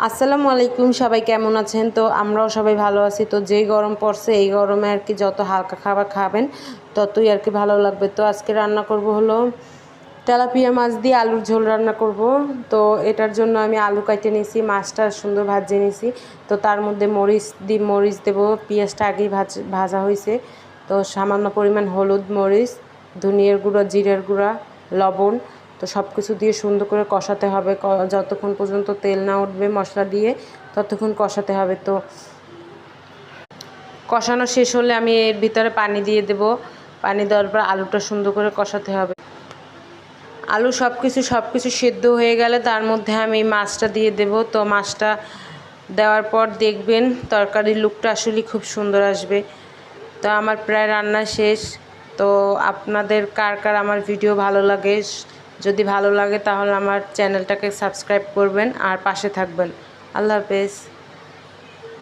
আসসালামু আলাইকুম, সবাই কেমন আছেন? তো আমরাও সবাই ভালো আছি। তো যেই গরম পড়ছে এই গরমে আর কি যত হালকা খাবার খাবেন ততই আর কি ভালো লাগবে। তো আজকে রান্না করব হলো তেলাপিয়া মাছ দিয়ে আলুর ঝোল রান্না করব। তো এটার জন্য আমি আলু কাটে নিয়েছি, মাছটা সুন্দর ভাজিয়ে নিয়েছি। তো তার মধ্যে মরিচ দেবো, পেঁয়াজটা আগেই ভাজা হয়েছে। তো সামান্য পরিমাণ হলুদ, মরিচ, ধনিয়ার গুঁড়া, জিরের গুঁড়া, লবণ, তো সব কিছু দিয়ে সুন্দর করে কষাতে হবে। যতক্ষণ পর্যন্ত তেল না উঠবে মশলা দিয়ে ততক্ষণ কষাতে হবে। তো কষানো শেষ হলে আমি এর ভিতরে পানি দিয়ে দেব। পানি দেওয়ার পর আলুটা সুন্দর করে কষাতে হবে। আলু সব কিছু সেদ্ধ হয়ে গেলে তার মধ্যে আমি মাছটা দিয়ে দেব। তো মাছটা দেওয়ার পর দেখবেন তরকারির লুকটা আসলে খুব সুন্দর আসবে। তো আমার প্রায় রান্না শেষ। তো আপনাদের কার কার আমার ভিডিও ভালো লাগে, যদি ভালো লাগে তাহলে আমার চ্যানেলটাকে সাবস্ক্রাইব করবেন আর পাশে থাকবেন। আল্লাহ হাফেজ।